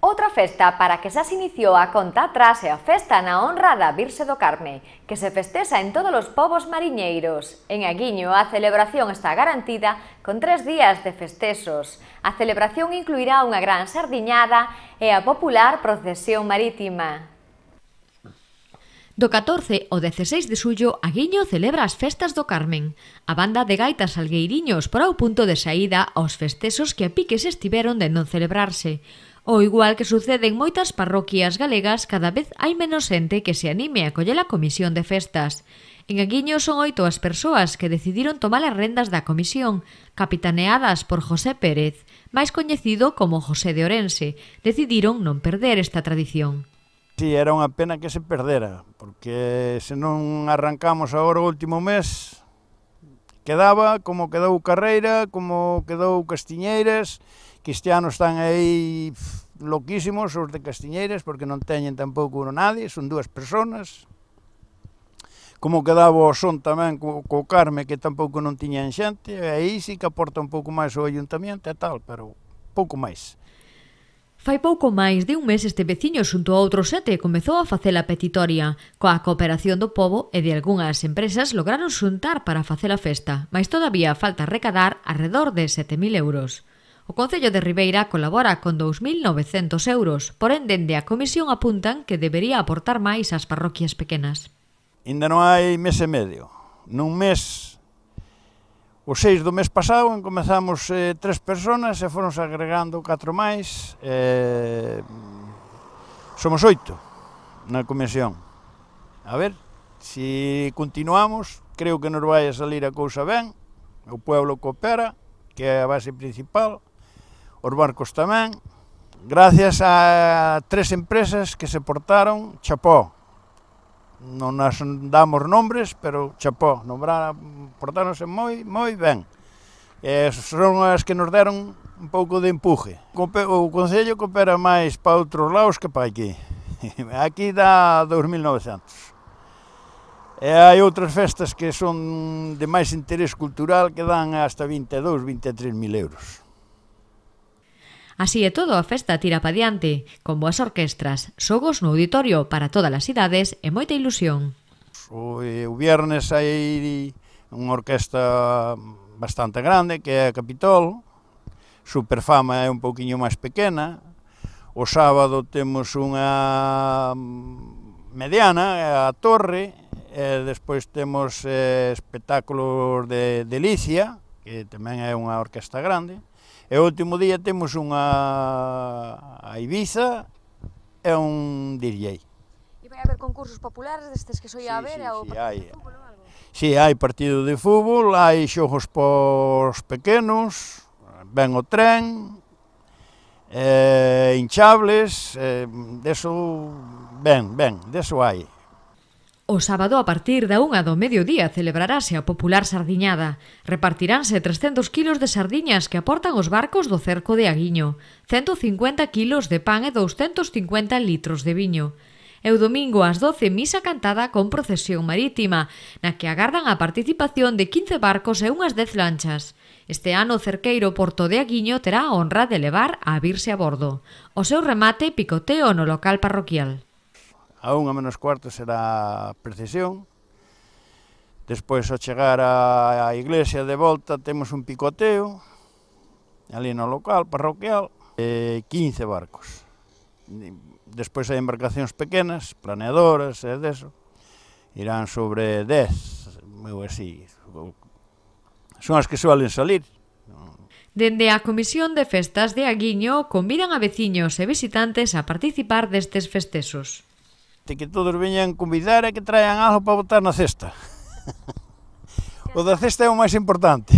Outra festa para que xa se iniciou a conta atrás é a festa na honra da Virxe do Carme, que se festexa en todos os povos mariñeiros. En Aguiño a celebración está garantida con 3 días de festexos. A celebración incluirá unha gran sardiñada e a popular procesión marítima. Do 14 ao 16 de xullo, Aguiño celebra as festas do Carmen. A banda de gaitas Salgueiriños porá o punto de saída aos festexos que a piques estiveron de non celebrarse. O igual que sucede en moitas parroquias galegas, cada vez hai menos xente que se anime a coller a comisión de festas. En Aguiño son 8 as persoas que decidiron tomar as rendas da comisión, capitaneadas por José Pérez, máis coñecido como José de Orense. Decidiron non perder esta tradición. Si, era unha pena que se perdera, porque se non arrancamos agora o último mes, quedaba como quedou Carreira, como quedou Castiñeiras, que este ano están aí loquísimos os de Castiñeiras, porque non teñen tampouco nadie, son 2 personas. Como quedaba o Son tamén co Carme, que tampouco non tiñan xente, e aí sí que aporta un pouco máis o ayuntamiento e tal, pero pouco máis. Fai pouco máis de un mes este veciño xunto a outros 7 comezou a facer a petitoria. Coa cooperación do pobo e de algunhas empresas lograron xuntar para facer a festa, mas todavía falta recadar arredor de 7.000 euros. O Concello de Ribeira colabora con 2.900 euros, porén dende a comisión apuntan que debería aportar máis ás parroquias pequenas. Ainda non hai mes e medio. Nun mes, o 6 do mes pasado, comezamos 3 personas e foronse agregando 4 máis. Somos 8 na comisión. A ver, se continuamos, creo que nos vai a salir a cousa ben. O pueblo coopera, que é a base principal. Os barcos tamén, gracias a 3 empresas que se portaron, chapó. Non nas damos nombres, pero chapó, portáronse moi ben. Son as que nos deron un pouco de empuje. O Concello coopera máis para outros lados que para aquí. Aquí dá 2.900. E hai outras festas que son de máis interés cultural que dan hasta 22.000, 23.000 euros. Así é todo, a festa tira pa diante, con boas orquestras, xogos no auditorio para todas as idades e moita ilusión. O viernes hai unha orquesta bastante grande, que é a Capitol. Superfama é un pouquiño máis pequena. O sábado temos unha mediana, a Torre, e despois temos espectáculos de Delicia, que tamén é unha orquesta grande. E o último día temos unha a Ibiza e un DJ. E vai haber concursos populares destes que soia haber? Sí, hai. Si, hai partido de fútbol, hai xogos pos pequenos, ven o tren, hinchables, deso hai. O sábado, a partir da 1 do mediodía, celebrarase a popular sardiñada. Repartiránse 300 kilos de sardiñas que aportan os barcos do cerco de Aguiño, 150 kilos de pan e 250 litros de viño. E o domingo ás 12, misa cantada con procesión marítima, na que agardan a participación de 15 barcos e unhas 10 lanchas. Este ano o cerqueiro Porto de Aguiño terá a honra de levar a Virxe a bordo. O seu remate, picoteo no local parroquial. A 1:15 será a precisión. Despois, ao chegar á iglesia de volta, temos un picoteo, ali no local parroquial, 15 barcos. Despois hai embarcacións pequenas, planeadoras e deso, irán sobre 10, ou así. Son as que suelen salir. Dende a Comisión de Festas de Aguiño convidan a veciños e visitantes a participar destes festexos. Que todos veñan convidar e que traian algo para botar na cesta. O da cesta é o máis importante.